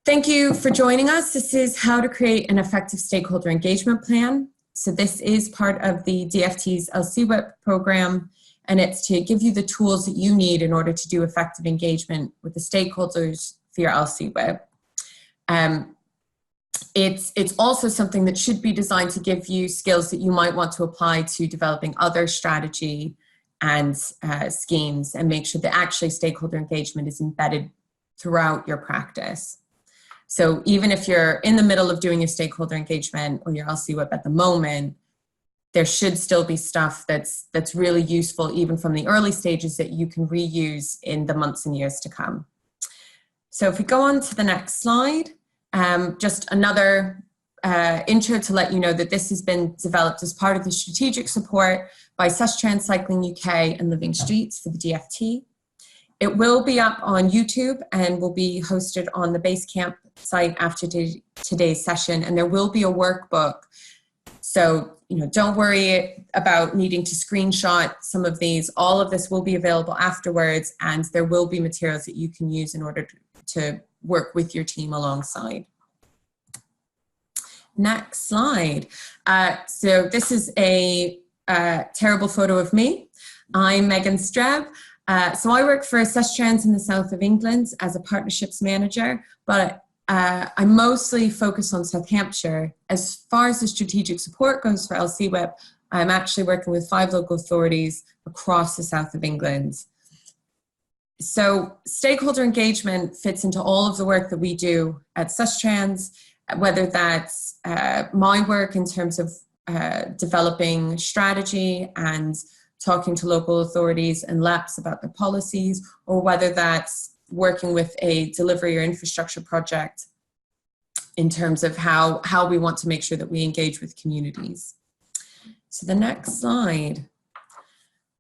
Thank you for joining us. This is how to create an effective stakeholder engagement plan. So this is part of the DFT's LCWIP program, and it's to give you the tools that you need in order to do effective engagement with the stakeholders for your LCWIP. It's also something that should be designed to give you skills that you might want to apply to developing other strategy and schemes, and make sure that actually stakeholder engagement is embedded throughout your practice. So even if you're in the middle of doing your stakeholder engagement or your LCWIP at the moment, there should still be stuff that's really useful even from the early stages that you can reuse in the months and years to come. So if we go on to the next slide, just another intro to let you know that this has been developed as part of the strategic support by Sustrans Cycling UK and Living Streets for the DFT. It will be up on YouTube and will be hosted on the Basecamp site after today's session, and there will be a workbook. So, don't worry about needing to screenshot some of these. All of this will be available afterwards, and there will be materials that you can use in order to work with your team alongside. Next slide. So this is a terrible photo of me. I'm Megan Streb. So I work for Sustrans in the south of England as a partnerships manager, but I mostly focus on South Hampshire. As far as the strategic support goes for LCWIP, I'm actually working with 5 local authorities across the south of England. So stakeholder engagement fits into all of the work that we do at Sustrans, whether that's my work in terms of developing strategy and talking to local authorities and LCWIPs about their policies, or whether that's working with a delivery or infrastructure project in terms of how we want to make sure that we engage with communities. So the next slide.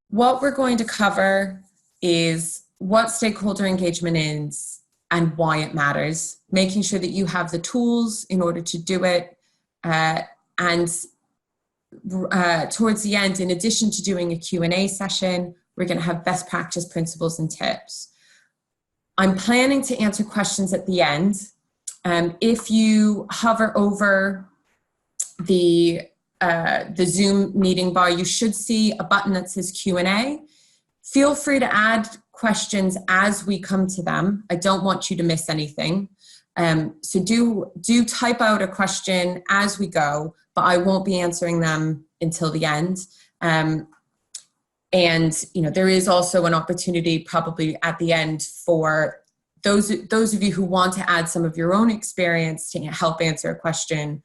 What we're going to cover is what stakeholder engagement is and why it matters, making sure that you have the tools in order to do it, and towards the end, in addition to doing a Q&A session, we're going to have best practice principles and tips. I'm planning to answer questions at the end. If you hover over the Zoom meeting bar, you should see a button that says Q&A. Feel free to add questions as we come to them. I don't want you to miss anything. So do type out a question as we go, but I won't be answering them until the end. And there is also an opportunity probably at the end for those of you who want to add some of your own experience to help answer a question.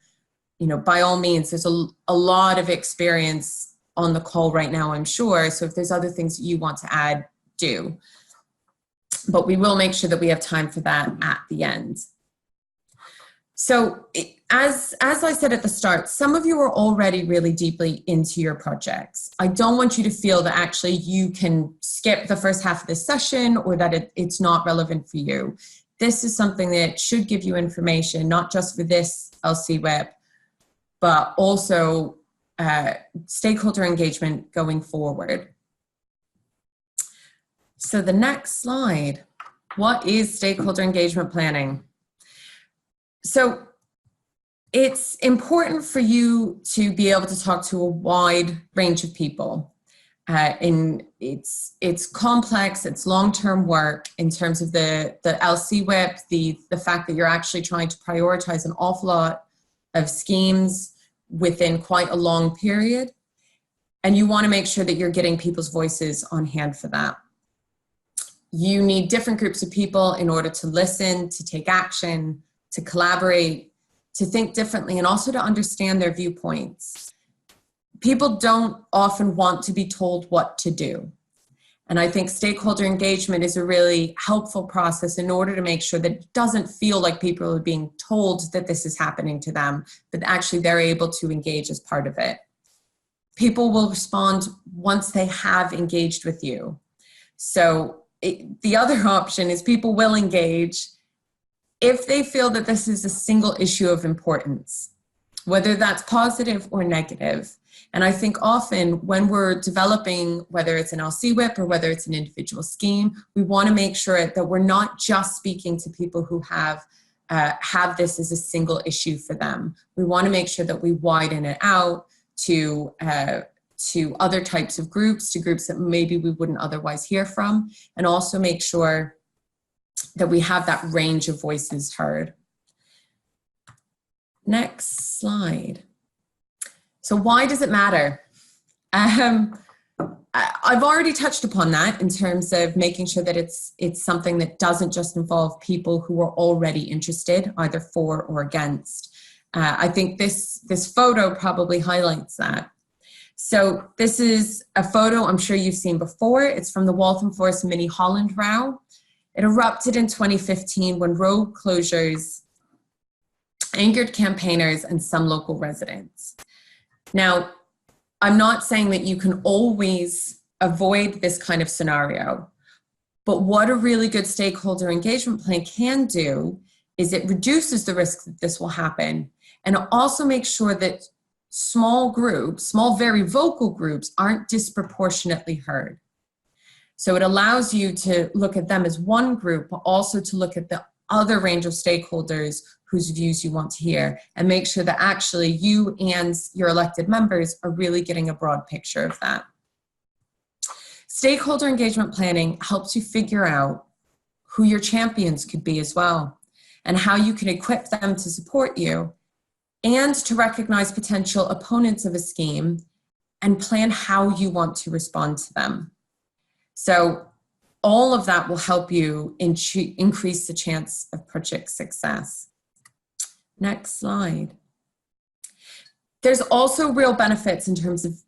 By all means, there's a lot of experience on the call right now, I'm sure. So if there's other things that you want to add, do. But we will make sure that we have time for that at the end. So as I said at the start, some of you are already really deeply into your projects. I don't want you to feel that actually you can skip the first half of this session or that it's not relevant for you. This is something that should give you information, not just for this LCWIP, but also stakeholder engagement going forward. So the next slide, what is stakeholder engagement planning? So it's important for you to be able to talk to a wide range of people. It's complex, it's long-term work in terms of the LCWIP, the fact that you're actually trying to prioritize an awful lot of schemes within quite a long period. And you want to make sure that you're getting people's voices on hand for that. You need different groups of people in order to listen, to take action, to collaborate, to think differently, and also to understand their viewpoints. People don't often want to be told what to do. And I think stakeholder engagement is a really helpful process in order to make sure that it doesn't feel like people are being told that this is happening to them, but actually they're able to engage as part of it. People will respond once they have engaged with you. So the other option is people will engage if they feel that this is a single issue of importance, whether that's positive or negative. And I think often when we're developing, whether it's an LCWIP or whether it's an individual scheme, we want to make sure that we're not just speaking to people who have have this as a single issue for them. We want to make sure that we widen it out to other types of groups, to groups that maybe we wouldn't otherwise hear from, and also make sure that we have that range of voices heard. Next slide. So why does it matter? I've already touched upon that in terms of making sure that it's something that doesn't just involve people who are already interested, either for or against. I think this photo probably highlights that. So this is a photo I'm sure you've seen before. It's from the Waltham Forest Mini Holland row. It erupted in 2015 when road closures angered campaigners and some local residents. Now, I'm not saying that you can always avoid this kind of scenario, but what a really good stakeholder engagement plan can do is it reduces the risk that this will happen, and it also makes sure that small groups, small very vocal groups, aren't disproportionately heard. So it allows you to look at them as one group, but also to look at the other range of stakeholders whose views you want to hear, and make sure that actually you and your elected members are really getting a broad picture of that. Stakeholder engagement planning helps you figure out who your champions could be as well, and how you can equip them to support you, and to recognize potential opponents of a scheme and plan how you want to respond to them. So all of that will help you increase the chance of project success. Next slide. There's also real benefits in terms of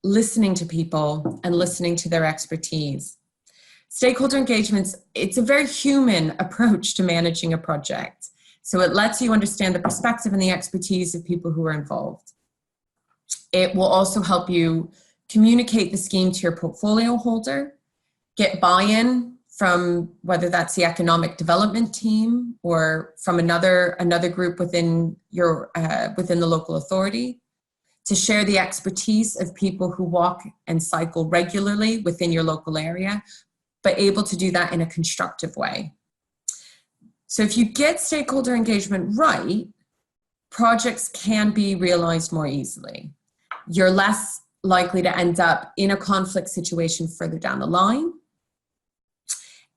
listening to people and listening to their expertise. Stakeholder engagements, it's a very human approach to managing a project. So it lets you understand the perspective and the expertise of people who are involved. It will also help you communicate the scheme to your portfolio holder, get buy-in from whether that's the economic development team or from another group within your within the local authority, to share the expertise of people who walk and cycle regularly within your local area, but able to do that in a constructive way. So if you get stakeholder engagement right, projects can be realized more easily. You're less likely to end up in a conflict situation further down the line.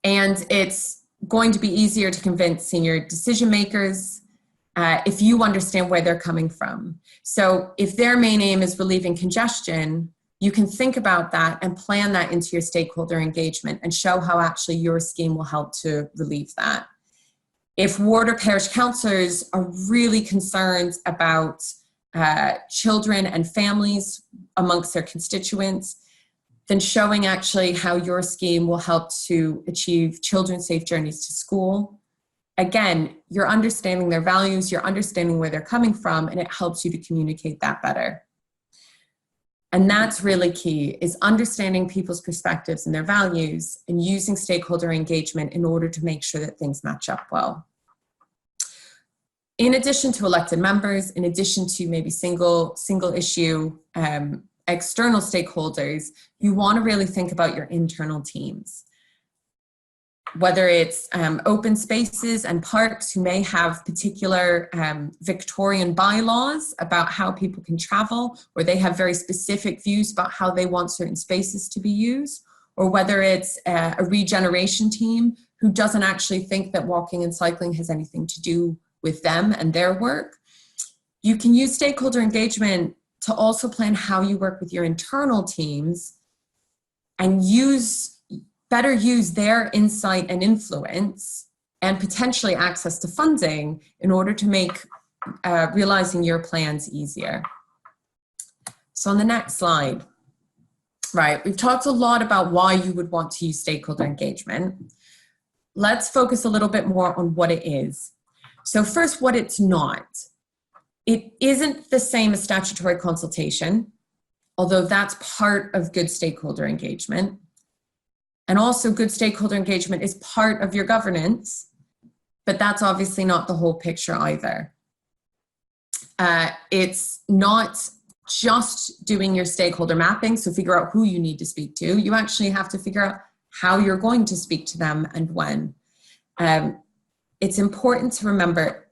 And it's going to be easier to convince senior decision makers if you understand where they're coming from. So if their main aim is relieving congestion, you can think about that and plan that into your stakeholder engagement and show how actually your scheme will help to relieve that. If ward or parish councillors are really concerned about children and families amongst their constituents, then showing actually how your scheme will help to achieve children's safe journeys to school. Again, you're understanding their values, you're understanding where they're coming from, and it helps you to communicate that better. And that's really key, is understanding people's perspectives and their values and using stakeholder engagement in order to make sure that things match up well. In addition to elected members, in addition to maybe single issue external stakeholders, you want to really think about your internal teams. Whether it's open spaces and parks who may have particular Victorian bylaws about how people can travel, or they have very specific views about how they want certain spaces to be used, or whether it's a regeneration team who doesn't actually think that walking and cycling has anything to do with them and their work. You can use stakeholder engagement to also plan how you work with your internal teams and better use their insight and influence and potentially access to funding in order to make realizing your plans easier. So on the next slide, right, we've talked a lot about why you would want to use stakeholder engagement. Let's focus a little bit more on what it is. So first, what it's not. It isn't the same as statutory consultation, although that's part of good stakeholder engagement. And also good stakeholder engagement is part of your governance, but that's obviously not the whole picture either. It's not just doing your stakeholder mapping, so figure out who you need to speak to. You actually have to figure out how you're going to speak to them and when. it's important to remember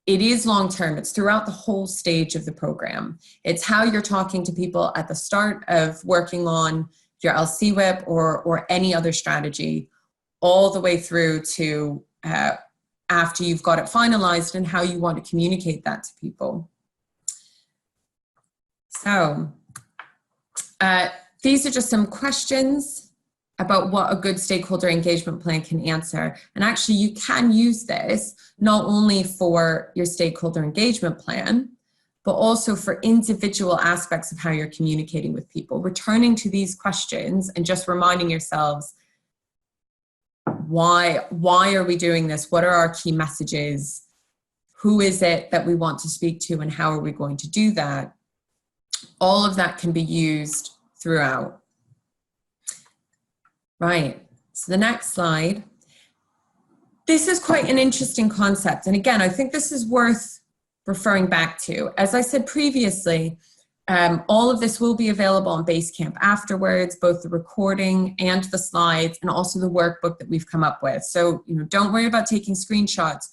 it is long-term. It's throughout the whole stage of the program. It's how you're talking to people at the start of working on your LCWIP or any other strategy, all the way through to after you've got it finalized, and how you want to communicate that to people. So these are just some questions about what a good stakeholder engagement plan can answer. And actually you can use this not only for your stakeholder engagement plan, but also for individual aspects of how you're communicating with people. Returning to these questions and just reminding yourselves, why are we doing this? What are our key messages? Who is it that we want to speak to, and how are we going to do that? All of that can be used throughout. Right, so the next slide. This is quite an interesting concept. And again, I think this is worth referring back to. As I said previously, all of this will be available on Basecamp afterwards, both the recording and the slides, and also the workbook that we've come up with. So, don't worry about taking screenshots.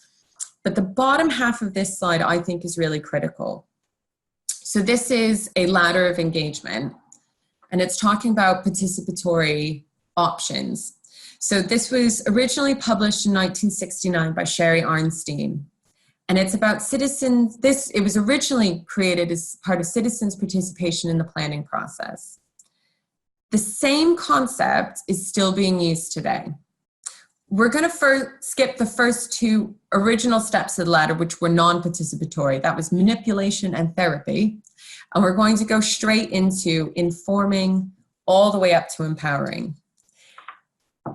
But the bottom half of this slide, I think, is really critical. So this is a ladder of engagement, and it's talking about participatory options. So this was originally published in 1969 by Sherry Arnstein. And it's about citizens. It was originally created as part of citizens' participation in the planning process. The same concept is still being used today. We're going to skip the first two original steps of the ladder, which were non-participatory. That was manipulation and therapy. And we're going to go straight into informing all the way up to empowering.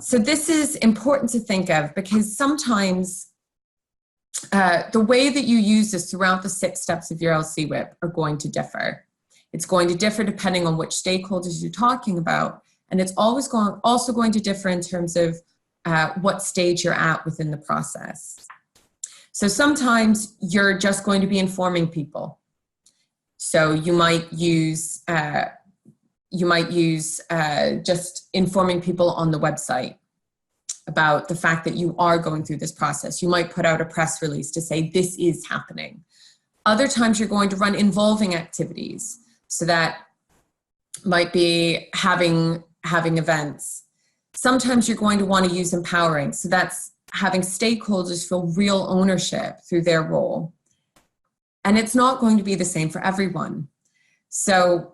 So this is important to think of, because sometimes the way that you use this throughout the 6 steps of your LCWIP are going to differ. It's going to differ depending on which stakeholders you're talking about. And it's also going to differ in terms of what stage you're at within the process. So sometimes you're just going to be informing people. So you might use just informing people on the website about the fact that you are going through this process. You might put out a press release to say this is happening. Other times you're going to run involving activities. So that might be having events. Sometimes you're going to want to use empowering. So that's having stakeholders feel real ownership through their role. And it's not going to be the same for everyone. So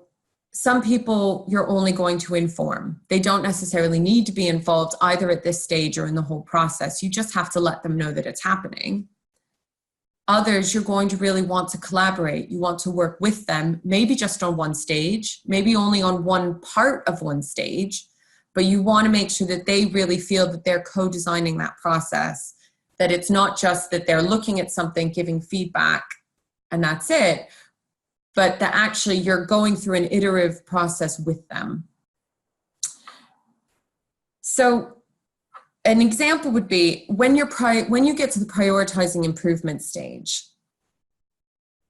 some people you're only going to inform. They don't necessarily need to be involved either at this stage or in the whole process. You just have to let them know that it's happening. Others, you're going to really want to collaborate. You want to work with them, maybe just on one stage, maybe only on one part of one stage, but you want to make sure that they really feel that they're co-designing that process, that it's not just that they're looking at something, giving feedback, and that's it, but that actually you're going through an iterative process with them. So an example would be when you get to the prioritizing improvement stage,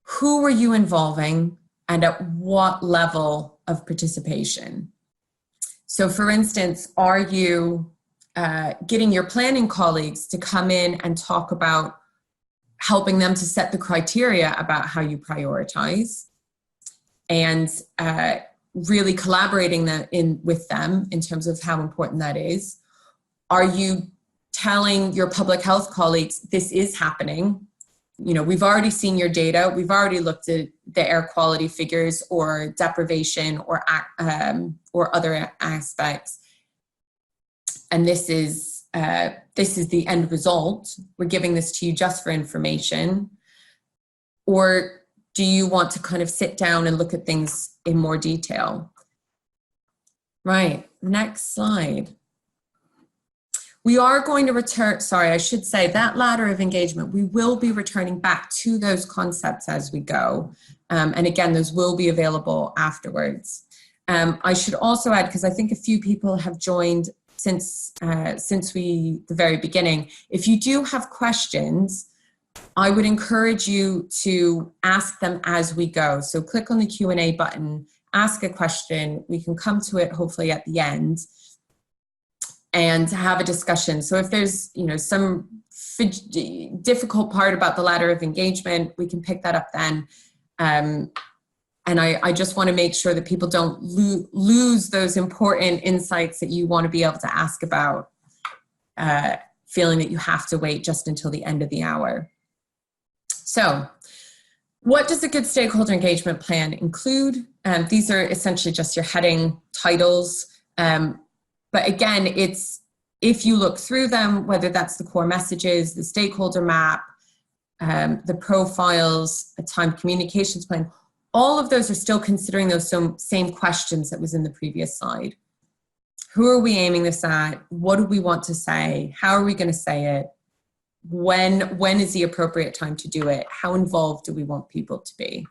who were you involving and at what level of participation? So for instance, are you getting your planning colleagues to come in and talk about helping them to set the criteria about how you prioritize, and really collaborating with them in terms of how important that is? Are you telling your public health colleagues, this is happening? We've already seen your data. We've already looked at the air quality figures or deprivation or other aspects. And this is the end result. We're giving this to you just for information. Or do you want to kind of sit down and look at things in more detail? Right, next slide. We are going to return, I should say that ladder of engagement, we will be returning back to those concepts as we go. And again, those will be available afterwards. I should also add, because I think a few people have joined since the very beginning, if you do have questions, I would encourage you to ask them as we go. So click on the Q&A button, ask a question. We can come to it hopefully at the end. and have a discussion. So if there's, some difficult part about the ladder of engagement, we can pick that up then. And I just want to make sure that people don't lose those important insights that you want to be able to ask about, feeling that you have to wait just until the end of the hour. So what does a good stakeholder engagement plan include? These are essentially just your heading titles. But again, if you look through them, whether that's the core messages, the stakeholder map, the profiles, a timed communications plan, all of those are still considering those same questions that was in the previous slide. Who are we aiming this at? What do we want to say? How are we going to say it? When is the appropriate time to do it? How involved do we want people to be?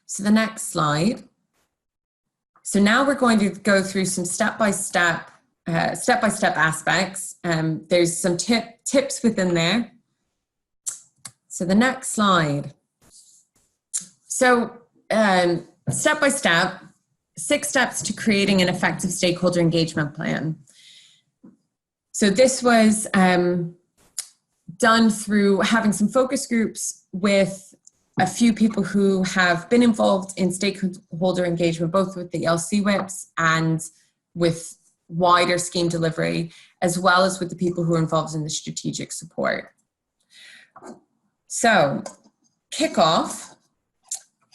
So the next slide. So now we're going to go through some step-by-step aspects. There's some tips within there. So the next slide. So step-by-step, 6 steps to creating an effective stakeholder engagement plan. So this was done through having some focus groups with a few people who have been involved in stakeholder engagement, both with the LCWIPs and with wider scheme delivery, as well as with the people who are involved in the strategic support. So, kickoff,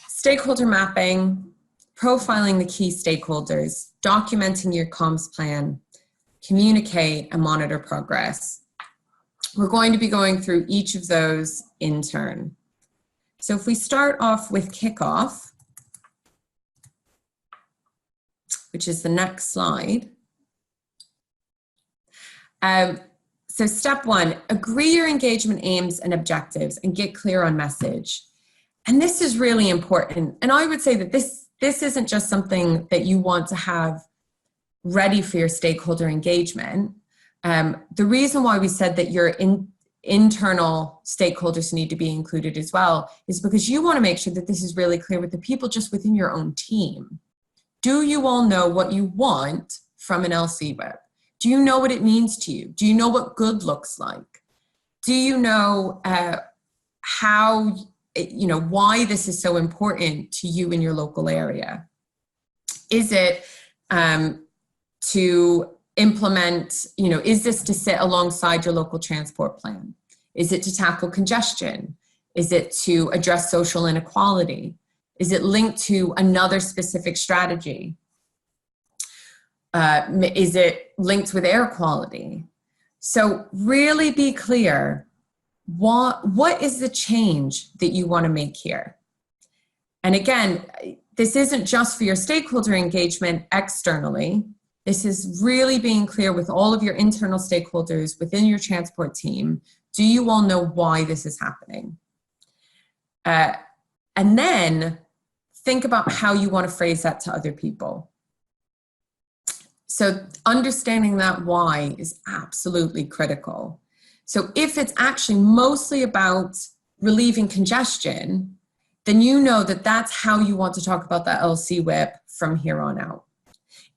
stakeholder mapping, profiling the key stakeholders, documenting your comms plan, communicate and monitor progress. We're going to be going through each of those in turn. So if we start off with kickoff, which is the next slide. So step 1, agree your engagement aims and objectives and get clear on message. And this is really important. And I would say that this isn't just something that you want to have ready for your stakeholder engagement. The reason why we said that your internal stakeholders need to be included as well is because you want to make sure that this is really clear with the people just within your own team. Do you all know what you want from an LCWIP? Do you know what it means to you? Do you know what good looks like? Do you know how, why this is so important to you in your local area? Is it to implement, is this to sit alongside your local transport plan? Is it to tackle congestion? Is it to address social inequality? Is it linked to another specific strategy? Is it linked with air quality? So really be clear, what is the change that you want to make here? And again, this isn't just for your stakeholder engagement externally. This is really being clear with all of your internal stakeholders within your transport team. Do you all know why this is happening? And then think about how you want to phrase that to other people. So understanding that why is absolutely critical. So if it's actually mostly about relieving congestion, then you know that that's how you want to talk about that LCWIP from here on out.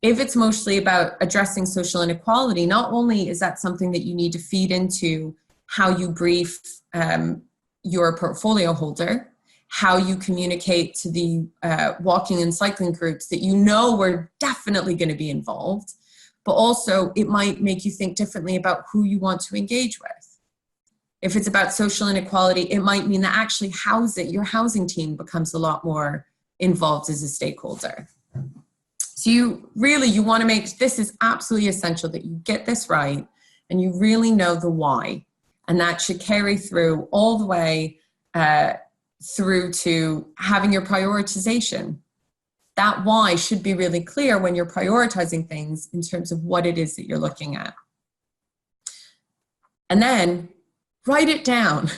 If it's mostly about addressing social inequality, not only is that something that you need to feed into how you brief your portfolio holder, how you communicate to the walking and cycling groups that you know were definitely going to be involved, but also it might make you think differently about who you want to engage with. If it's about social inequality, it might mean that actually your housing team becomes a lot more involved as a stakeholder. So you want to make, this is absolutely essential that you get this right and you really know the why. And that should carry through all the way through to having your prioritization. That why should be really clear when you're prioritizing things in terms of what it is that you're looking at. And then write it down.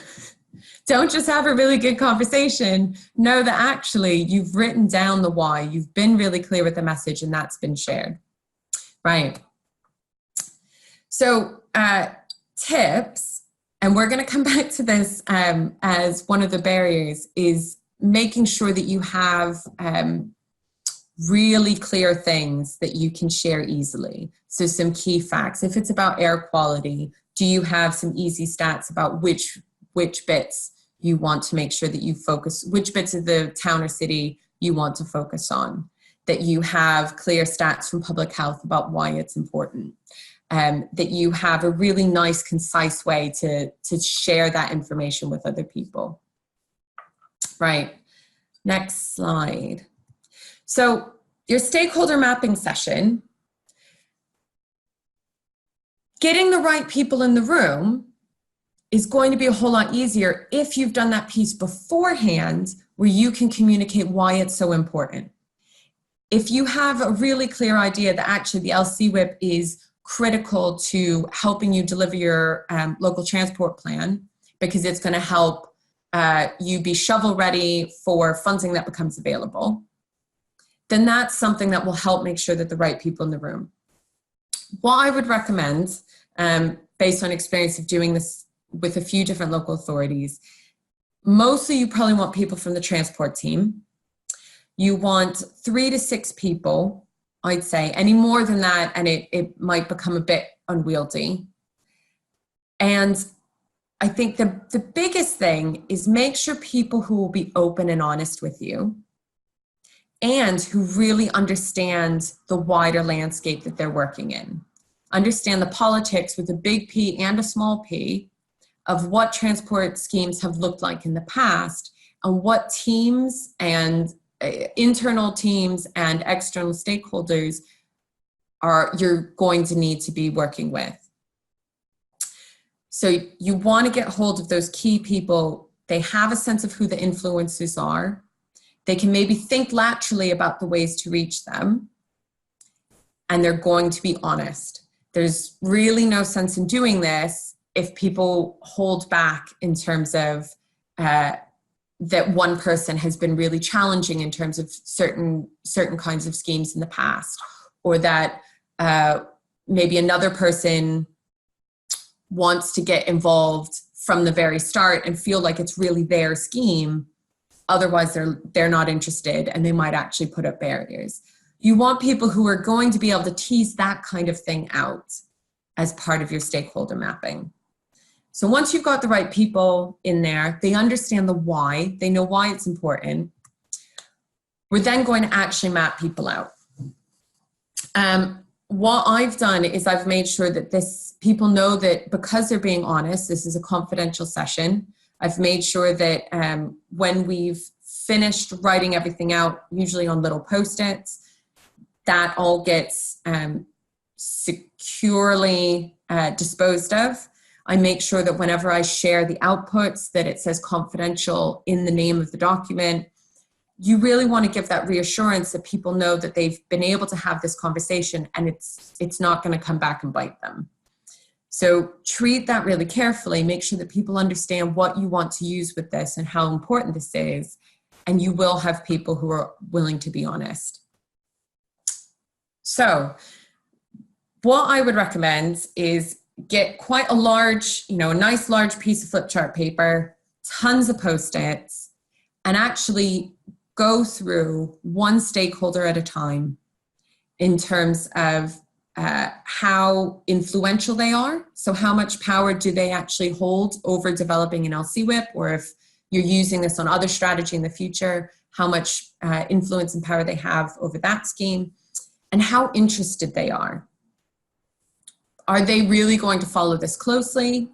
Don't just have a really good conversation. Know that actually you've written down the why. You've been really clear with the message and that's been shared. Right. So tips, and we're going to come back to this as one of the barriers, is making sure that you have really clear things that you can share easily. So some key facts. If it's about air quality, do you have some easy stats about which bits you want to make sure that you focus, which bits of the town or city you want to focus on, that you have clear stats from public health about why it's important, that you have a really nice, concise way to share that information with other people. Right, next slide. So your stakeholder mapping session, getting the right people in the room is going to be a whole lot easier if you've done that piece beforehand where you can communicate why it's so important. If you have a really clear idea that actually the LCWIP is critical to helping you deliver your local transport plan because it's going to help you be shovel ready for funding that becomes available, then that's something that will help make sure that the right people in the room. What I would recommend, based on experience of doing this with a few different local authorities, mostly you probably want people from the transport team. You want 3 to 6 people, I'd say. Any more than that, and it might become a bit unwieldy. And I think the biggest thing is make sure people who will be open and honest with you and who really understand the wider landscape that they're working in. Understand the politics with a big P and a small p of what transport schemes have looked like in the past and what teams and internal teams and external stakeholders you're going to need to be working with. So you want to get hold of those key people. They have a sense of who the influencers are. They can maybe think laterally about the ways to reach them, and they're going to be honest. There's really no sense in doing this if people hold back in terms of that one person has been really challenging in terms of certain kinds of schemes in the past, or that maybe another person wants to get involved from the very start and feel like it's really their scheme. Otherwise, they're not interested and they might actually put up barriers. You want people who are going to be able to tease that kind of thing out as part of your stakeholder mapping. So once you've got the right people in there, they understand the why, they know why it's important, we're then going to actually map people out. What I've done is I've made sure that people know that because they're being honest, this is a confidential session. I've made sure that when we've finished writing everything out, usually on little Post-its, that all gets securely disposed of. I make sure that whenever I share the outputs that it says confidential in the name of the document. You really want to give that reassurance that people know that they've been able to have this conversation and it's not going to come back and bite them. So treat that really carefully. Make sure that people understand what you want to use with this and how important this is. And you will have people who are willing to be honest. So what I would recommend is get quite a large, a nice large piece of flip chart paper, tons of Post-its, and actually go through one stakeholder at a time in terms of how influential they are. So how much power do they actually hold over developing an LCWIP, or if you're using this on other strategy in the future, how much influence and power they have over that scheme, and how interested they are. Are they really going to follow this closely?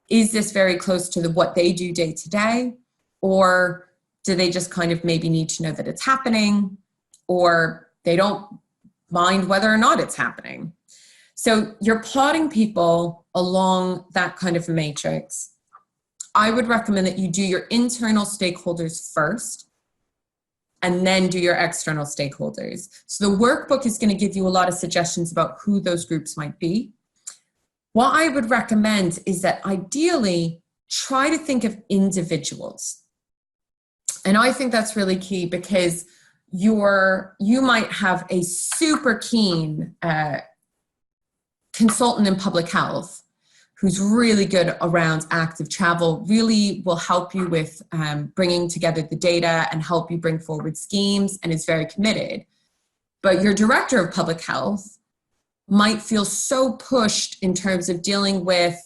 Is this very close to what they do day to day? Or do they just kind of maybe need to know that it's happening, or they don't mind whether or not it's happening? So you're plotting people along that kind of a matrix. I would recommend that you do your internal stakeholders first and then do your external stakeholders. So the workbook is going to give you a lot of suggestions about who those groups might be. What I would recommend is that ideally try to think of individuals. And I think that's really key because you might have a super keen consultant in public health who's really good around active travel, really will help you with bringing together the data and help you bring forward schemes and is very committed. But your director of public health might feel so pushed in terms of dealing with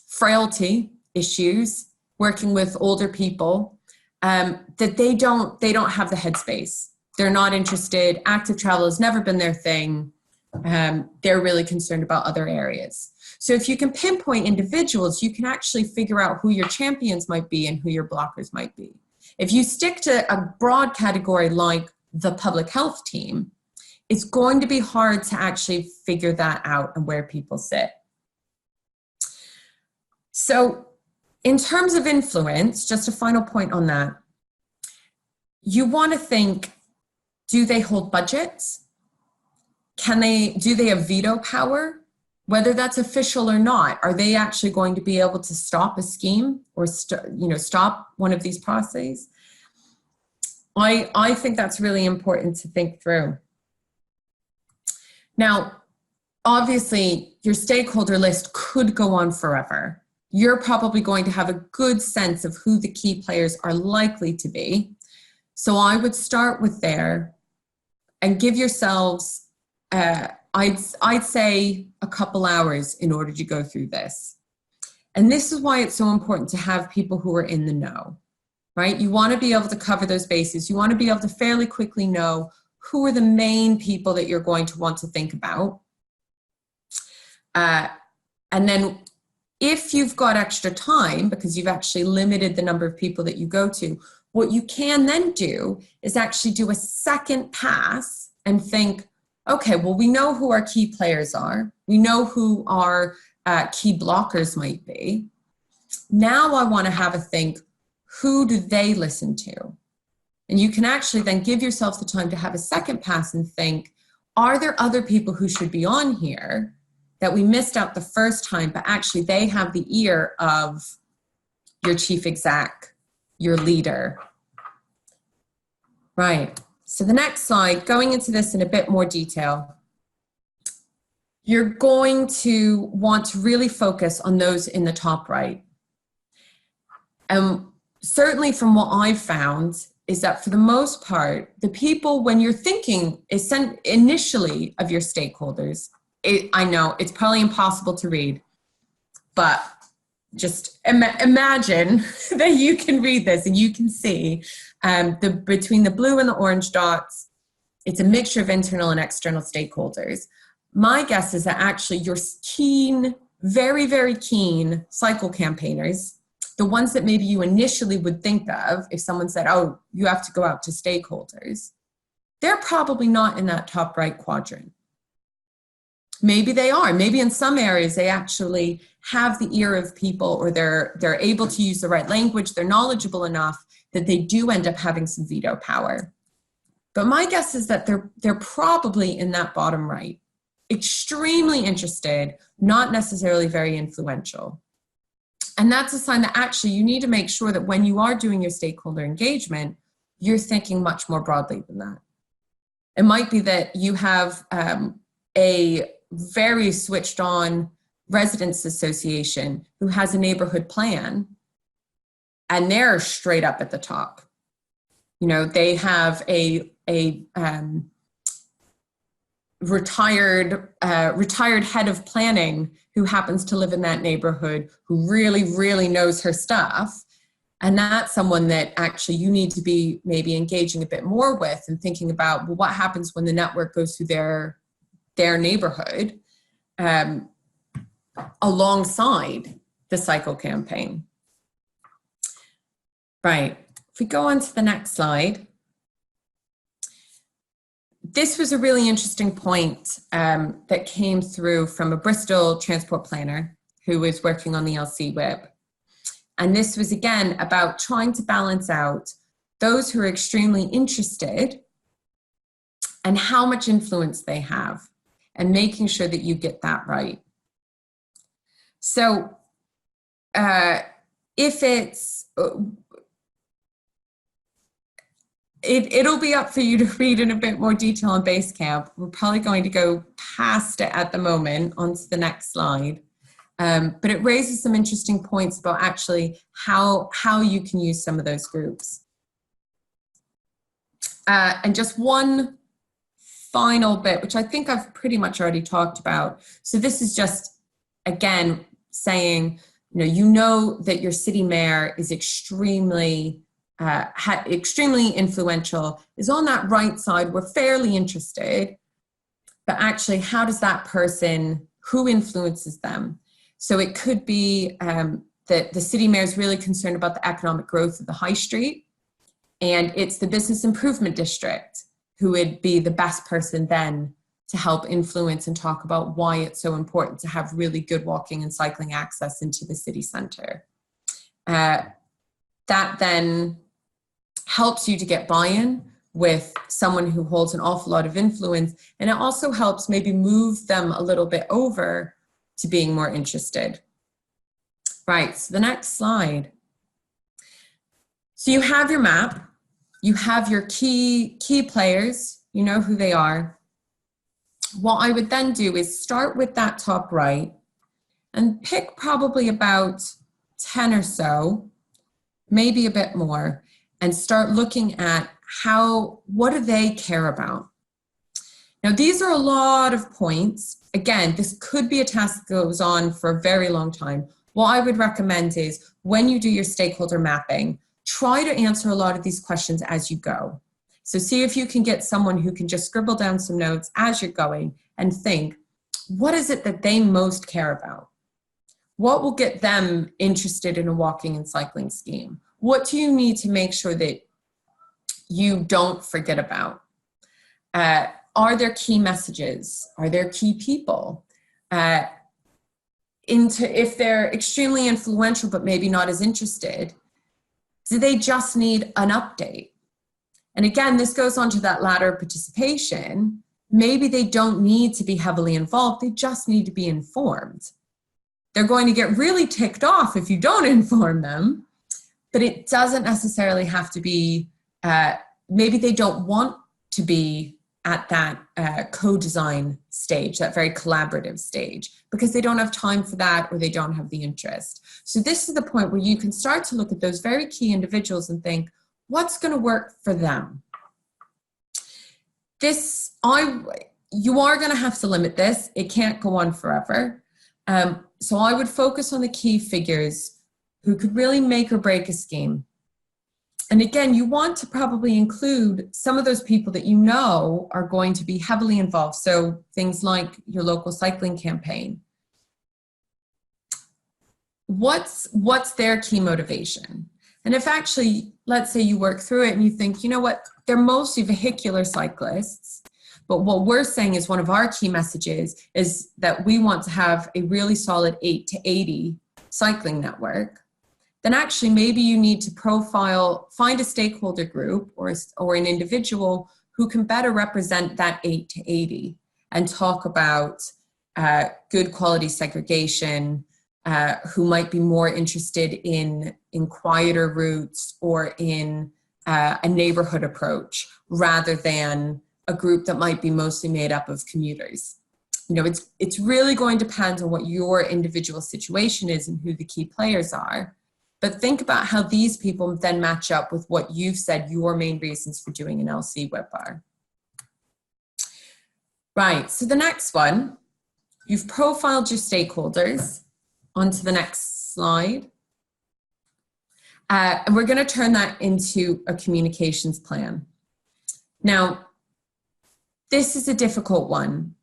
frailty issues, working with older people, that they don't have the headspace. They're not interested. Active travel has never been their thing. They're really concerned about other areas. So if you can pinpoint individuals, you can actually figure out who your champions might be and who your blockers might be. If you stick to a broad category like the public health team, it's going to be hard to actually figure that out and where people sit. So in terms of influence, just a final point on that, you want to think, do they hold budgets? Do they have veto power? Whether that's official or not, are they actually going to be able to stop a scheme or stop one of these processes? I think that's really important to think through. Now, obviously, your stakeholder list could go on forever. You're probably going to have a good sense of who the key players are likely to be. So I would start with there and give yourselves, I'd say a couple hours in order to go through this. And this is why it's so important to have people who are in the know, right? You want to be able to cover those bases. You want to be able to fairly quickly know who are the main people that you're going to want to think about. And then if you've got extra time, because you've actually limited the number of people that you go to, what you can then do is actually do a second pass and think, okay, well, we know who our key players are. We know who our key blockers might be. Now I want to have a think, who do they listen to? And you can actually then give yourself the time to have a second pass and think, are there other people who should be on here that we missed out the first time, but actually they have the ear of your chief exec, your leader? Right. So the next slide, going into this in a bit more detail, you're going to want to really focus on those in the top right. Certainly from what I've found is that for the most part, the people, when you're thinking initially of your stakeholders, I know it's probably impossible to read, but just imagine that you can read this and you can see between the blue and the orange dots, it's a mixture of internal and external stakeholders. My guess is that actually your keen, very, very keen cycle campaigners, the ones that maybe you initially would think of if someone said, oh, you have to go out to stakeholders, they're probably not in that top right quadrant. Maybe they are. Maybe in some areas they actually have the ear of people, or they're able to use the right language, they're knowledgeable enough that they do end up having some veto power. But my guess is that they're probably in that bottom right. Extremely interested, not necessarily very influential. And that's a sign that actually you need to make sure that when you are doing your stakeholder engagement, you're thinking much more broadly than that. It might be that you have a very switched on residents association who has a neighborhood plan, and they're straight up at the top. You know, they have a retired head of planning who happens to live in that neighborhood, who really, really knows her stuff. And that's someone that actually you need to be maybe engaging a bit more with and thinking about, well, what happens when the network goes through their neighborhood alongside the cycle campaign. Right. If we go on to the next slide. This was a really interesting point that came through from a Bristol transport planner who was working on the LCWIP. And this was, again, about trying to balance out those who are extremely interested and how much influence they have, and making sure that you get that right. So if it's, it'll be up for you to read in a bit more detail on Basecamp. We're probably going to go past it at the moment onto the next slide. But it raises some interesting points about actually how you can use some of those groups. And just one final bit, which I think I've pretty much already talked about. So this is just, again, saying, you know that your city mayor is extremely influential, is on that right side. We're fairly interested, but actually, how does that person, who influences them? So it could be that the city mayor is really concerned about the economic growth of the high street, and it's the business improvement district who would be the best person then to help influence and talk about why it's so important to have really good walking and cycling access into the city centre. That then helps you to get buy-in with someone who holds an awful lot of influence, and it also helps maybe move them a little bit over to being more interested. Right, so the next slide. So you have your map, you have your key players, you know who they are. What I would then do is start with that top right and pick probably about 10 or so, maybe a bit more, and start looking at what do they care about? Now, these are a lot of points. Again, this could be a task that goes on for a very long time. What I would recommend is when you do your stakeholder mapping, try to answer a lot of these questions as you go. So see if you can get someone who can just scribble down some notes as you're going and think, what is it that they most care about? What will get them interested in a walking and cycling scheme? What do you need to make sure that you don't forget about? Are there key messages? Are there key people? If they're extremely influential but maybe not as interested, do they just need an update? And again, this goes on to that ladder of participation. Maybe they don't need to be heavily involved, they just need to be informed. They're going to get really ticked off if you don't inform them, but it doesn't necessarily have to be, maybe they don't want to be at that co-design stage, that very collaborative stage, because they don't have time for that or they don't have the interest. So this is the point where you can start to look at those very key individuals and think, what's going to work for them? You are going to have to limit this. It can't go on forever. So I would focus on the key figures who could really make or break a scheme. And again, you want to probably include some of those people that you know are going to be heavily involved. So things like your local cycling campaign. What's their key motivation? And if actually, let's say you work through it and you think, you know what, they're mostly vehicular cyclists, but what we're saying is one of our key messages is that we want to have a really solid 8 to 80 cycling network. Then actually maybe you need to find a stakeholder group or an individual who can better represent that 8 to 80 and talk about good quality segregation, who might be more interested in quieter routes or in a neighborhood approach rather than a group that might be mostly made up of commuters. You know, it's really going to depend on what your individual situation is and who the key players are. But think about how these people then match up with what you've said your main reasons for doing an LCWIP are. Right, so the next one, you've profiled your stakeholders. On to the next slide. And we're going to turn that into a communications plan. Now, this is a difficult one.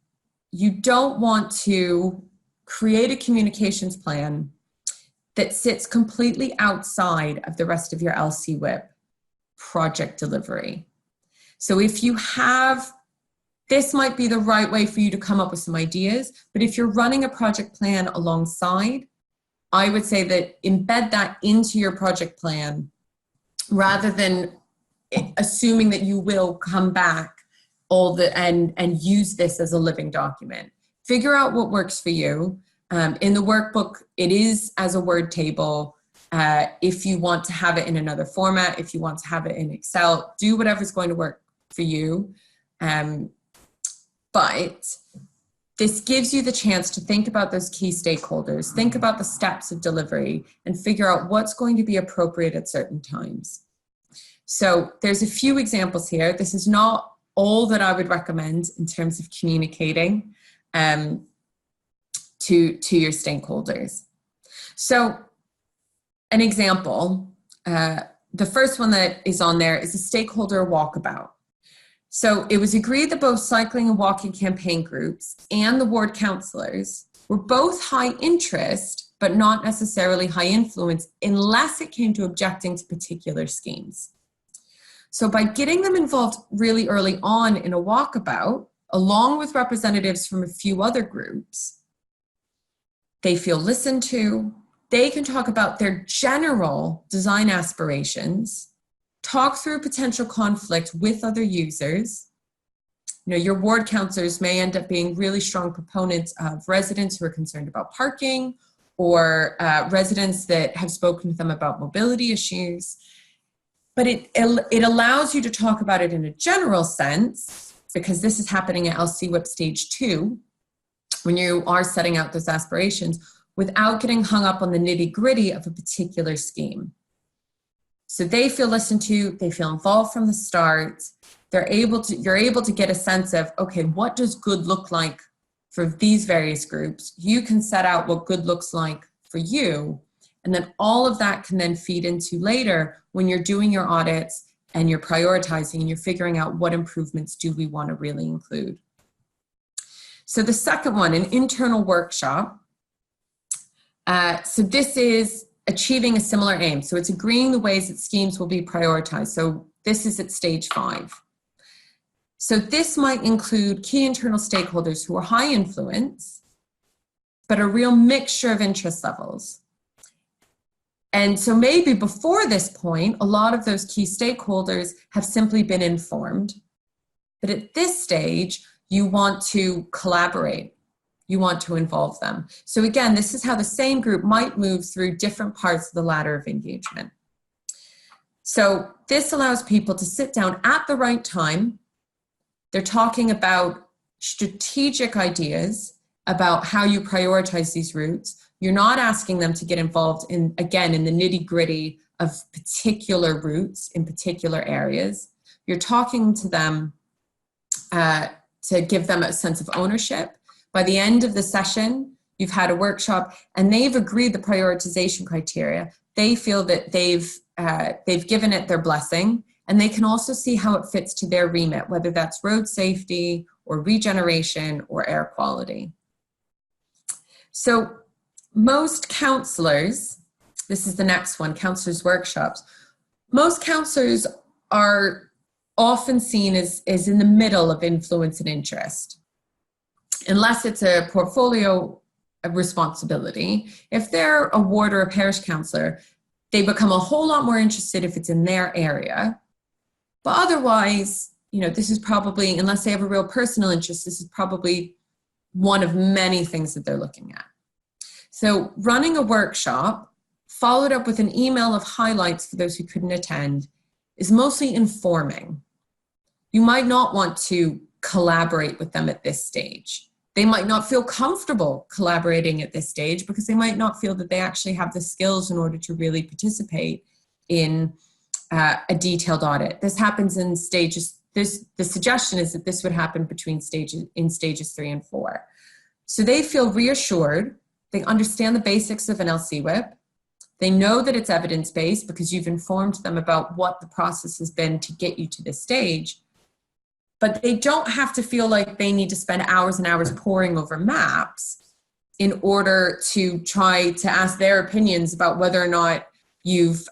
You don't want to create a communications plan that sits completely outside of the rest of your LCWIP project delivery. So if you have, this might be the right way for you to come up with some ideas, but if you're running a project plan alongside, I would say that embed that into your project plan rather than assuming that you will come back and use this as a living document. Figure out what works for you. In the workbook, it is as a Word table. If you want to have it in another format, if you want to have it in Excel, do whatever's going to work for you. But this gives you the chance to think about those key stakeholders, think about the steps of delivery, and figure out what's going to be appropriate at certain times. So there's a few examples here. This is not all that I would recommend in terms of communicating to your stakeholders. So an example, the first one that is on there is a stakeholder walkabout. So it was agreed that both cycling and walking campaign groups and the ward councillors were both high interest, but not necessarily high influence unless it came to objecting to particular schemes. So by getting them involved really early on in a walkabout, along with representatives from a few other groups, they feel listened to. They can talk about their general design aspirations, talk through potential conflict with other users. Your ward councillors may end up being really strong proponents of residents who are concerned about parking, or residents that have spoken to them about mobility issues. But it allows you to talk about it in a general sense, because this is happening at LCWIP stage 2, when you are setting out those aspirations, without getting hung up on the nitty-gritty of a particular scheme. So they feel listened to, they feel involved from the start. You're able to get a sense of, okay, what does good look like for these various groups? You can set out what good looks like for you. And then all of that can then feed into later when you're doing your audits and you're prioritizing and you're figuring out what improvements do we want to really include. So the second one, an internal workshop. So this is achieving a similar aim. So it's agreeing the ways that schemes will be prioritized. So this is at stage 5. So this might include key internal stakeholders who are high influence, but a real mixture of interest levels. And so maybe before this point, a lot of those key stakeholders have simply been informed. But at this stage, you want to collaborate. You want to involve them. So again, this is how the same group might move through different parts of the ladder of engagement. So this allows people to sit down at the right time. They're talking about strategic ideas about how you prioritize these routes. You're not asking them to get involved in, again, in the nitty-gritty of particular routes in particular areas. You're talking to them to give them a sense of ownership. By the end of the session, you've had a workshop and they've agreed the prioritization criteria. They feel that they've given it their blessing, and they can also see how it fits to their remit, whether that's road safety or regeneration or air quality. So most councillors, this is the next one, councillors' workshops. Most councillors are often seen as in the middle of influence and interest, unless it's a portfolio responsibility. If they're a ward or a parish councillor, they become a whole lot more interested if it's in their area. But otherwise, this is probably, unless they have a real personal interest, this is probably one of many things that they're looking at. So running a workshop, followed up with an email of highlights for those who couldn't attend, is mostly informing. You might not want to collaborate with them at this stage. They might not feel comfortable collaborating at this stage because they might not feel that they actually have the skills in order to really participate in a detailed audit. This happens in stages. The suggestion is that this would happen in stages 3 and 4. So they feel reassured. They understand the basics of an LCWIP. They know that it's evidence-based because you've informed them about what the process has been to get you to this stage. But they don't have to feel like they need to spend hours and hours poring over maps in order to try to ask their opinions about whether or not you've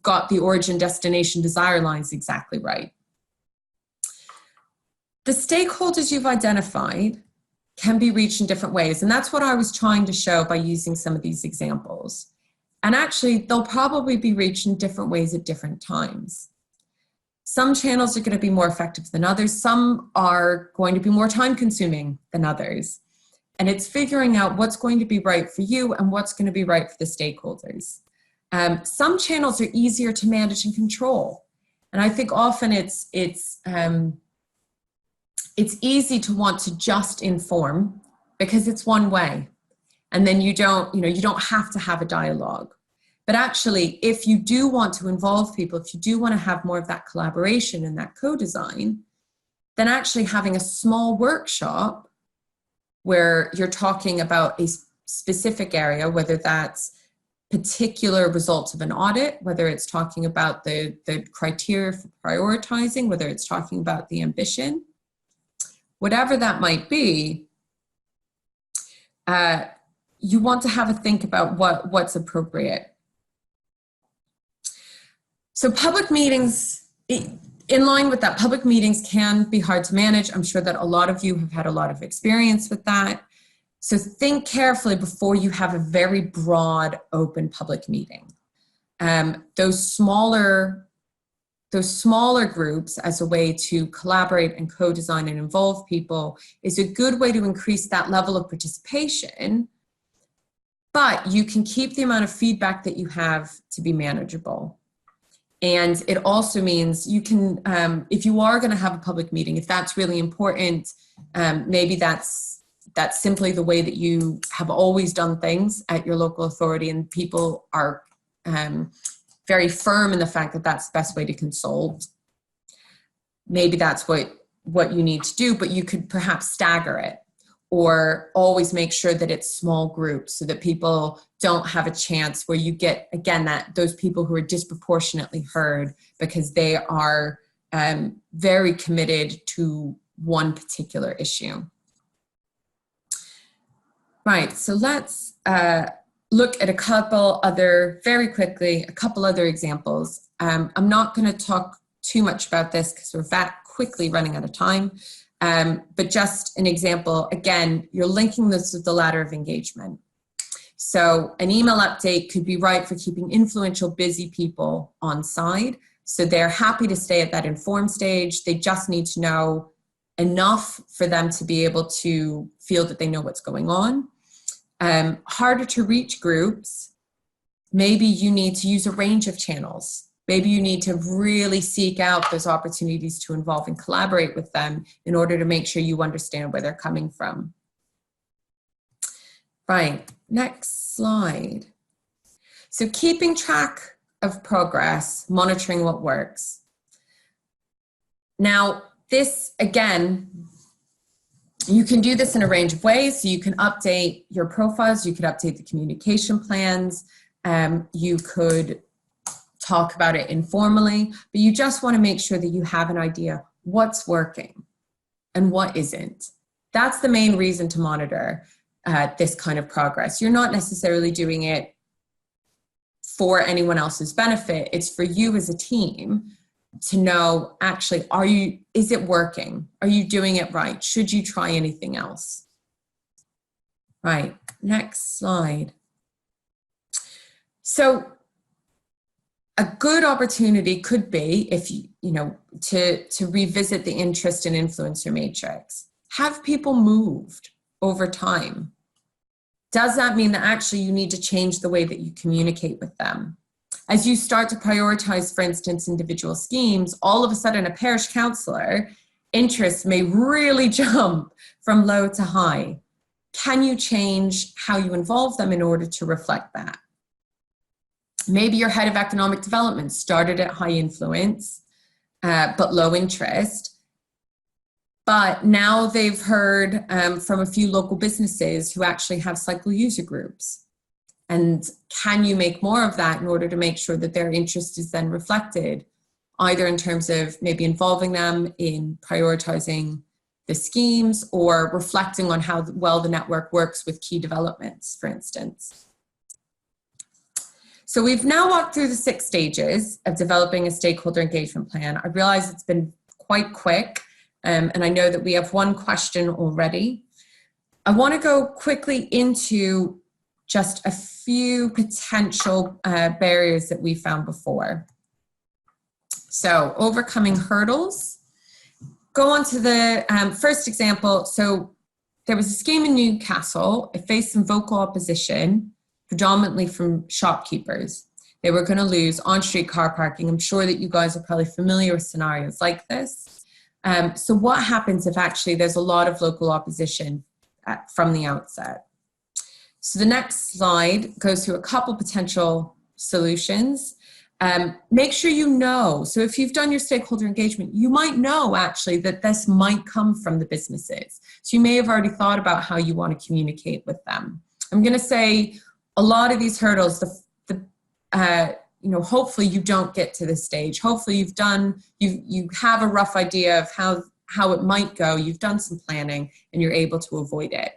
got the origin destination desire lines exactly right. The stakeholders you've identified can be reached in different ways. And that's what I was trying to show by using some of these examples. And actually, they'll probably be reached in different ways at different times. Some channels are going to be more effective than others. Some are going to be more time consuming than others. And it's figuring out what's going to be right for you and what's going to be right for the stakeholders. Some channels are easier to manage and control. And I think often it's easy to want to just inform because it's one way. And then you don't have to have a dialogue. But actually, if you do want to involve people, if you do want to have more of that collaboration and that co-design, then actually having a small workshop where you're talking about a specific area, whether that's particular results of an audit, whether it's talking about the criteria for prioritizing, whether it's talking about the ambition, whatever that might be, you want to have a think about what's appropriate. So public meetings, in line with that, public meetings can be hard to manage. I'm sure that a lot of you have had a lot of experience with that. So think carefully before you have a very broad, open public meeting. Those smaller groups as a way to collaborate and co-design and involve people is a good way to increase that level of participation, but you can keep the amount of feedback that you have to be manageable. And it also means you can, if you are going to have a public meeting, if that's really important, maybe that's simply the way that you have always done things at your local authority, and people are very firm in the fact that that's the best way to consult. Maybe that's what you need to do, but you could perhaps stagger it, or always make sure that it's small groups so that people don't have a chance where you get, again, those people who are disproportionately heard because they are very committed to one particular issue. Right, so let's look at a couple other examples. I'm not going to talk too much about this because we're that quickly running out of time. But just an example, again, you're linking this with the ladder of engagement. So an email update could be right for keeping influential, busy people on side. So they're happy to stay at that informed stage. They just need to know enough for them to be able to feel that they know what's going on. Harder to reach groups, maybe you need to use a range of channels. Maybe you need to really seek out those opportunities to involve and collaborate with them in order to make sure you understand where they're coming from. Right, next slide. So keeping track of progress, monitoring what works. Now, this, again, you can do this in a range of ways. So you can update your profiles, you could update the communication plans, you could talk about it informally, but you just want to make sure that you have an idea what's working and what isn't. That's the main reason to monitor this kind of progress. You're not necessarily doing it for anyone else's benefit. It's for you as a team to know, actually, is it working? Are you doing it right? Should you try anything else? Right, next slide. So a good opportunity could be, if to revisit the interest and influencer matrix. Have people moved over time? Does that mean that actually you need to change the way that you communicate with them? As you start to prioritize, for instance, individual schemes, all of a sudden a parish councillor interest may really jump from low to high. Can you change how you involve them in order to reflect that? Maybe your head of economic development started at high influence, but low interest. But now they've heard from a few local businesses who actually have cycle user groups. And can you make more of that in order to make sure that their interest is then reflected, either in terms of maybe involving them in prioritizing the schemes or reflecting on how well the network works with key developments, for instance. So we've now walked through the 6 stages of developing a stakeholder engagement plan. I realize it's been quite quick, and I know that we have one question already. I want to go quickly into just a few potential barriers that we found before. So overcoming hurdles. Go on to the first example. So there was a scheme in Newcastle. It faced some vocal opposition, predominantly from shopkeepers. They were going to lose on-street car parking. I'm sure that you guys are probably familiar with scenarios like this. So what happens if actually there's a lot of local opposition from the outset? So the next slide goes through a couple potential solutions. Make sure you know. So if you've done your stakeholder engagement, you might know actually that this might come from the businesses. So you may have already thought about how you want to communicate with them. I'm going to say a lot of these hurdles, hopefully you don't get to this stage. Hopefully you have a rough idea of how it might go. You've done some planning and you're able to avoid it.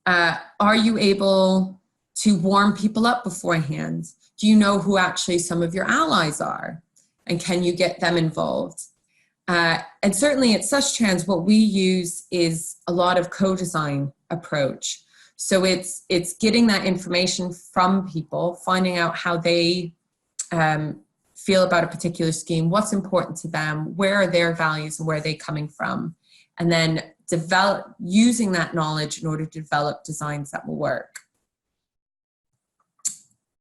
Are you able to warm people up beforehand? Do you know who actually some of your allies are? And can you get them involved? And certainly at Sustrans, what we use is a lot of co-design approach. So it's getting that information from people, finding out how they feel about a particular scheme, what's important to them, where are their values and where are they coming from, and then using that knowledge in order to develop designs that will work.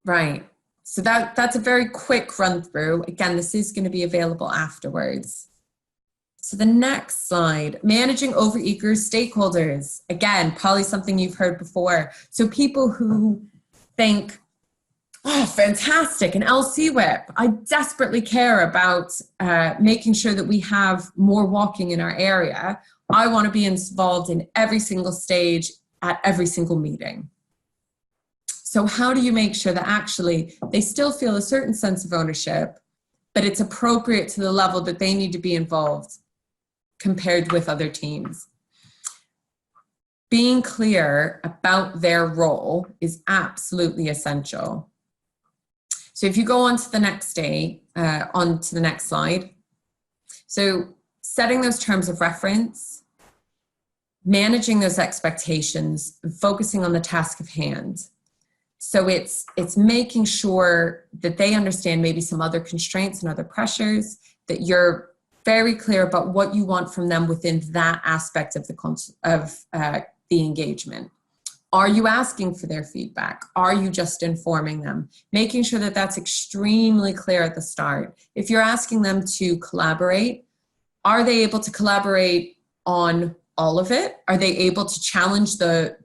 Right. So that's a very quick run through. Again, this is going to be available afterwards. So the next slide, managing overeager stakeholders. Again, probably something you've heard before. So people who think, oh, fantastic, an LCWIP. I desperately care about making sure that we have more walking in our area. I want to be involved in every single stage at every single meeting. So how do you make sure that actually they still feel a certain sense of ownership, but it's appropriate to the level that they need to be involved compared with other teams? Being clear about their role is absolutely essential. So if you go on to the next slide. So setting those terms of reference, managing those expectations, and focusing on the task of hand. So it's making sure that they understand maybe some other constraints and other pressures, that you're very clear about what you want from them within that aspect of the engagement. Are you asking for their feedback? Are you just informing them? Making sure that that's extremely clear at the start. If you're asking them to collaborate, are they able to collaborate on all of it? Are they able to challenge the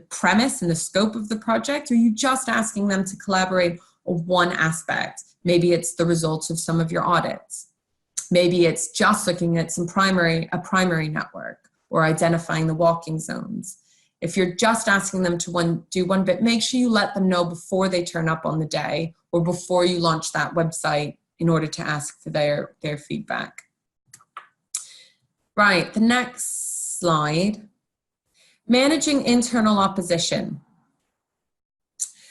premise and the scope of the project? Or are you just asking them to collaborate on one aspect? Maybe it's the results of some of your audits. Maybe it's just looking at a primary network or identifying the walking zones. If you're just asking them to do one bit, make sure you let them know before they turn up on the day or before you launch that website in order to ask for their feedback. Right, the next slide. Managing internal opposition.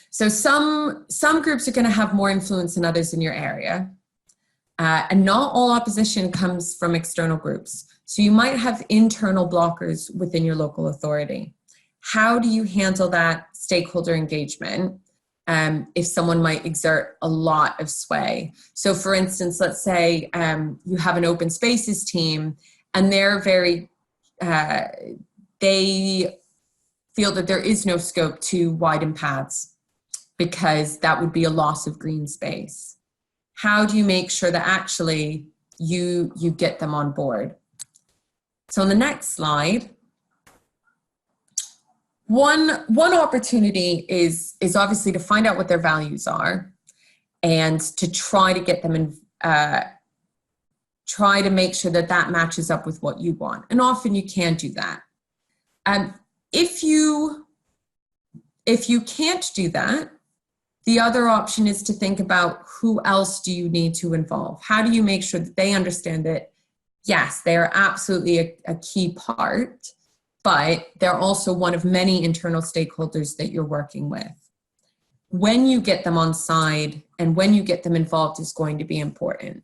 So some groups are going to have more influence than others in your area. And not all opposition comes from external groups. So you might have internal blockers within your local authority. How do you handle that stakeholder engagement if someone might exert a lot of sway? So for instance, let's say you have an open spaces team and they're they feel that there is no scope to widen paths because that would be a loss of green space. How do you make sure that actually you get them on board? So on the next slide, one opportunity is obviously to find out what their values are and to try to get them in, try to make sure that that matches up with what you want. And often you can do that. If you can't do that, the other option is to think about who else do you need to involve? How do you make sure that they understand that, yes, they are absolutely a key part, but they're also one of many internal stakeholders that you're working with. When you get them on side and when you get them involved is going to be important.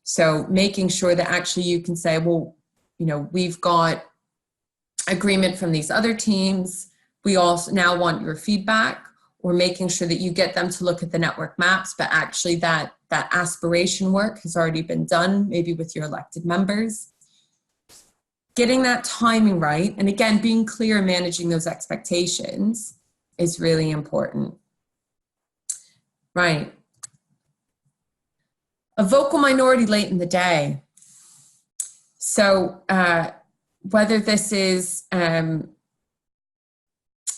So making sure that actually you can say, well, we've got agreement from these other teams. We also now want your feedback, or making sure that you get them to look at the network maps, but actually that aspiration work has already been done, maybe with your elected members. Getting that timing right, and again, being clear and managing those expectations is really important. Right. A vocal minority late in the day. So whether this is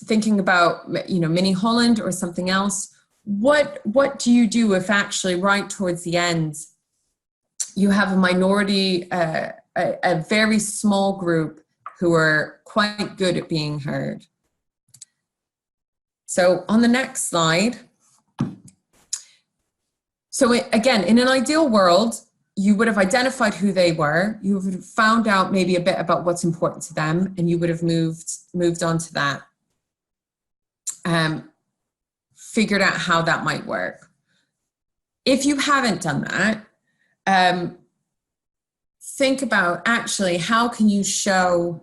thinking about, Mini Holland or something else, what do you do if actually right towards the end you have a minority, a very small group who are quite good at being heard? So on the next slide, so again, in an ideal world, you would have identified who they were, you would have found out maybe a bit about what's important to them, and you would have moved on to that. Figured out how that might work. If you haven't done that, think about actually how can you show,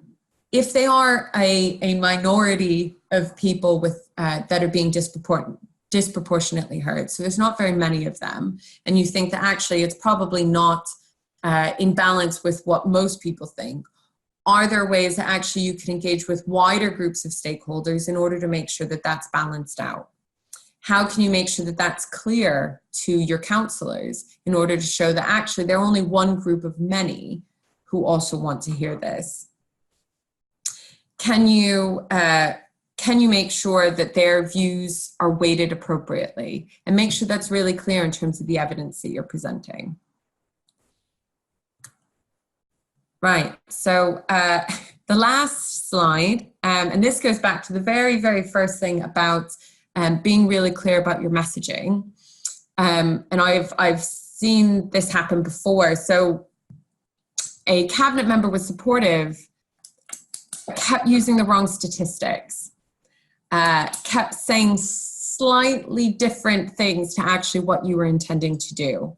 if they are a minority of people with that are being disproportionately heard, so there's not very many of them, and you think that actually it's probably not in balance with what most people think, are there ways that actually you can engage with wider groups of stakeholders in order to make sure that that's balanced out? How can you make sure that that's clear to your councillors in order to show that actually they're only one group of many who also want to hear this? Can you make sure that their views are weighted appropriately, and make sure that's really clear in terms of the evidence that you're presenting? Right, so the last slide, and this goes back to the very, very first thing about being really clear about your messaging. And I've seen this happen before. So a cabinet member was supportive, kept using the wrong statistics, kept saying slightly different things to actually what you were intending to do.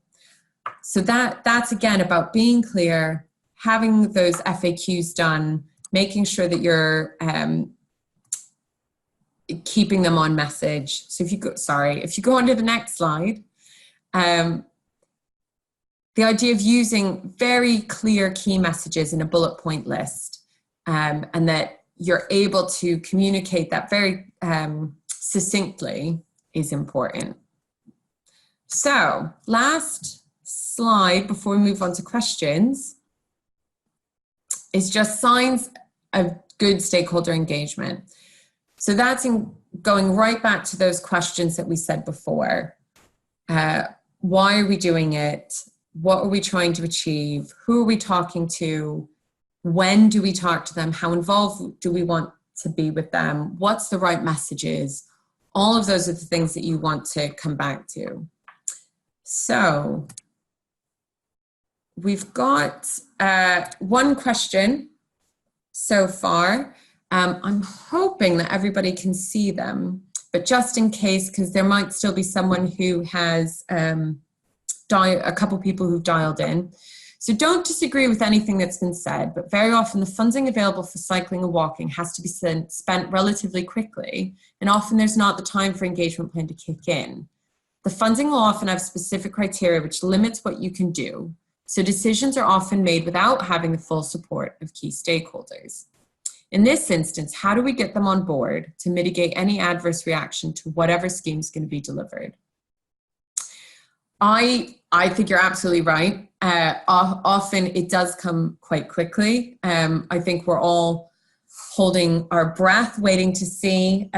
So that's again about being clear, having those FAQs done, making sure that you're keeping them on message. So if you go on to the next slide, the idea of using very clear key messages in a bullet point list, and that you're able to communicate that very succinctly is important. So last slide before we move on to questions is just signs of good stakeholder engagement. So that's going right back to those questions that we said before. Why are we doing it? What are we trying to achieve? Who are we talking to? When do we talk to them? How involved do we want to be with them? What's the right messages? All of those are the things that you want to come back to. So we've got one question so far. I'm hoping that everybody can see them, but just in case, because there might still be someone who has a couple people who've dialed in. So don't disagree with anything that's been said, but very often the funding available for cycling and walking has to be spent relatively quickly, and often there's not the time for engagement plan to kick in. The funding will often have specific criteria which limits what you can do, so decisions are often made without having the full support of key stakeholders. In this instance, how do we get them on board to mitigate any adverse reaction to whatever scheme is going to be delivered? I think you're absolutely right. Often it does come quite quickly. I think we're all holding our breath, waiting to see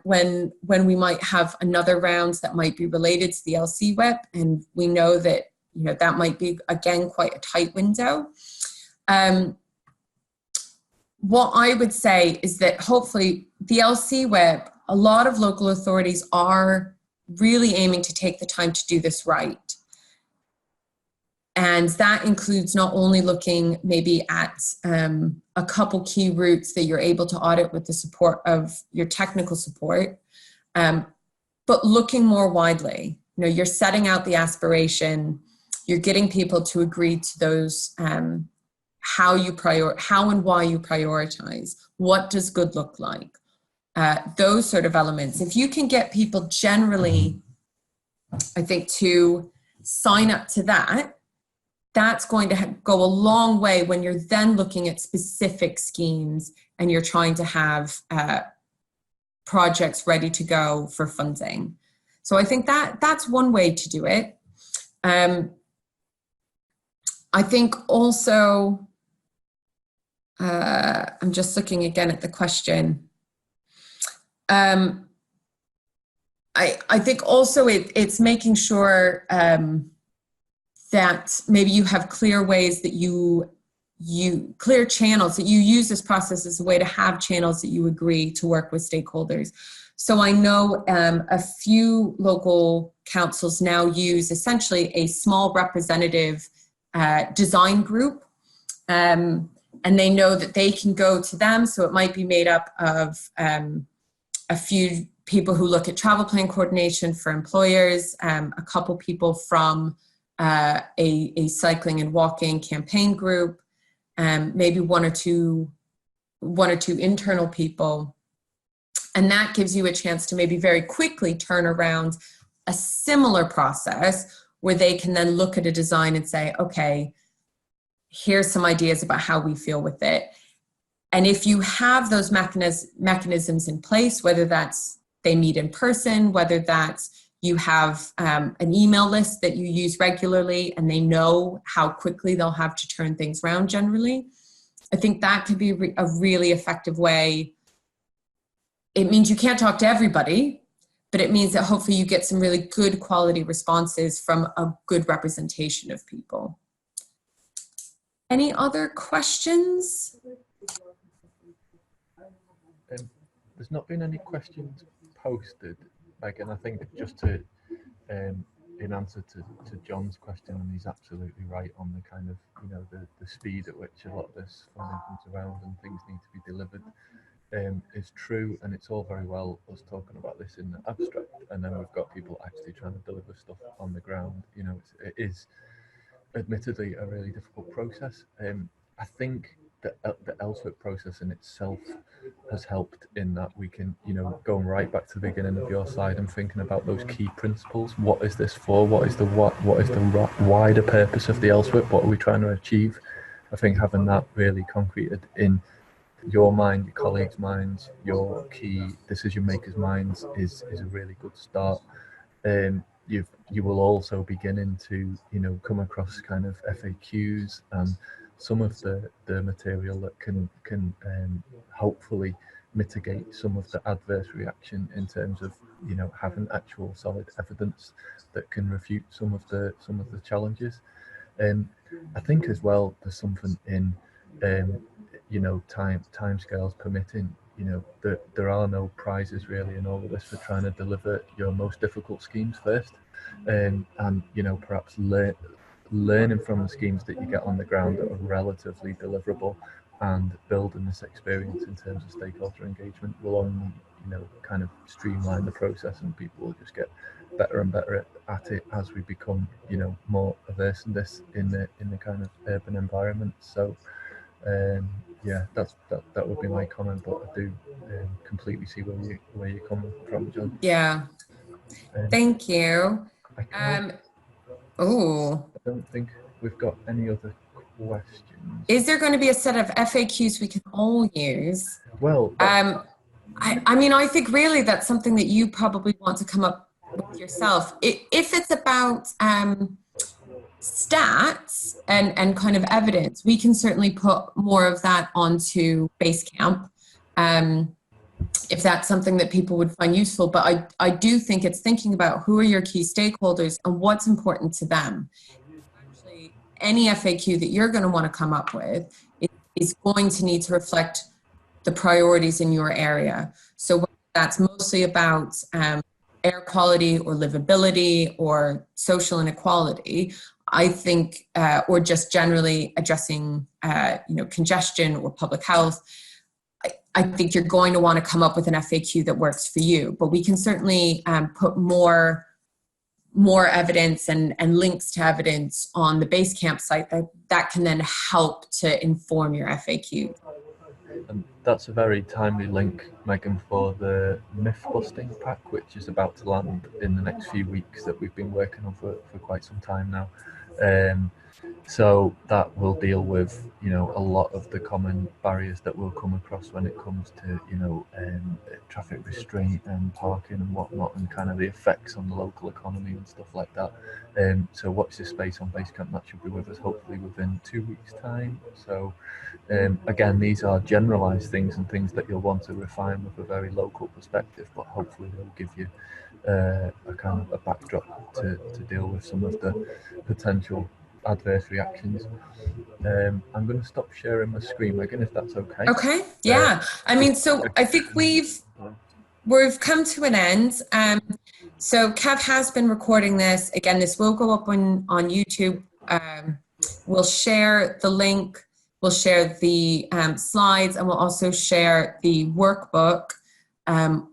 when we might have another round that might be related to the LCWIP, and we know that that might be again quite a tight window. What I would say is that hopefully the LCWIP, a lot of local authorities are really aiming to take the time to do this right. And that includes not only looking maybe at a couple key routes that you're able to audit with the support of your technical support, but looking more widely. You're setting out the aspiration, you're getting people to agree to those how and why you prioritize. What does good look like? Those sort of elements. If you can get people generally, I think, to sign up to that, that's going to go a long way when you're then looking at specific schemes and you're trying to have projects ready to go for funding. So I think that's one way to do it. I think also, I'm just looking again at the question. I think also it's making sure that maybe you have clear ways that you clear channels, that you use this process as a way to have channels that you agree to work with stakeholders. So I know a few local councils now use essentially a small representative design group, and they know that they can go to them. So it might be made up of a few people who look at travel plan coordination for employers, a couple people from a cycling and walking campaign group, maybe one or two internal people. And that gives you a chance to maybe very quickly turn around a similar process where they can then look at a design and say, okay, here's some ideas about how we feel with it. And if you have those mechanisms in place, whether that's they meet in person, whether that's you have an email list that you use regularly and they know how quickly they'll have to turn things around generally, I think that could be a really effective way. It means you can't talk to everybody, but it means that hopefully you get some really good quality responses from a good representation of people. Any other questions? There's not been any questions posted, Megan. I think just to, in answer to John's question, and he's absolutely right on the kind of, the speed at which a lot of this funding comes around and things need to be delivered. Is true, and it's all very well us talking about this in the abstract, and then we've got people actually trying to deliver stuff on the ground. It is admittedly a really difficult process. I think that the LCWIP process in itself has helped in that we can, going right back to the beginning of your slide and thinking about those key principles. What is this for? What is the wider purpose of the LCWIP? What are we trying to achieve? I think having that really concreted in your mind, your colleagues' minds, your key decision makers' minds is a really good start. You will also beginning to come across kind of FAQs and some of the material that can hopefully mitigate some of the adverse reaction in terms of having actual solid evidence that can refute some of the challenges. I think as well there's something in time scales permitting, that there are no prizes really in all of this for trying to deliver your most difficult schemes first, and perhaps learning from the schemes that you get on the ground that are relatively deliverable, and building this experience in terms of stakeholder engagement will only kind of streamline the process, and people will just get better and better at it as we become more averse in this in the kind of urban environment. So yeah, that would be my comment, but I do completely see where you're coming from, John. Yeah, thank you. I don't think we've got any other questions. Is there going to be a set of FAQs we can all use? Well, I mean, I think really that's something that you probably want to come up with yourself. If it's about stats and kind of evidence, we can certainly put more of that onto Basecamp, if that's something that people would find useful. But I do think it's thinking about who are your key stakeholders and what's important to them. Actually, any FAQ that you're going to want to come up with is going to need to reflect the priorities in your area. So whether that's mostly about air quality or livability or social inequality, I think, or just generally addressing, congestion or public health, I think you're going to want to come up with an FAQ that works for you. But we can certainly put more evidence and links to evidence on the Basecamp site that can then help to inform your FAQ. And that's a very timely link, Megan, for the myth busting pack, which is about to land in the next few weeks, that we've been working on for quite some time now. So that will deal with, you know, a lot of the common barriers that we'll come across when it comes to, you know, traffic restraint and parking and whatnot, and kind of the effects on the local economy and stuff like that. So watch this space on Basecamp. That should be with us hopefully within 2 weeks' time. So again, these are generalized things and things that you'll want to refine with a very local perspective, but hopefully they'll give you a kind of a backdrop to deal with some of the potential adverse reactions. I'm going to stop sharing my screen, Megan, if that's okay. Okay, yeah. I mean, so I think we've come to an end. So Kev has been recording this. Again, this will go up on YouTube. We'll share the link, we'll share the slides, and we'll also share the workbook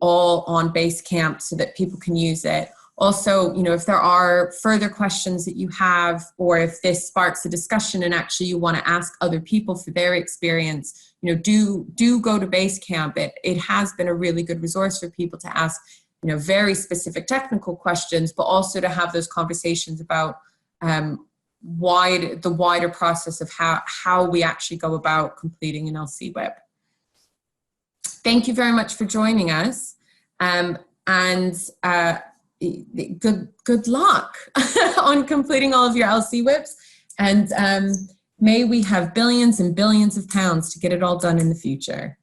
all on Basecamp so that people can use it. Also, you know, if there are further questions that you have, or if this sparks a discussion and actually you want to ask other people for their experience, you know, do go to Basecamp. It has been a really good resource for people to ask, you know, very specific technical questions, but also to have those conversations about the wider process of how we actually go about completing an LCWIP. Thank you very much for joining us, and good luck on completing all of your LCWIPs, and may we have billions and billions of pounds to get it all done in the future.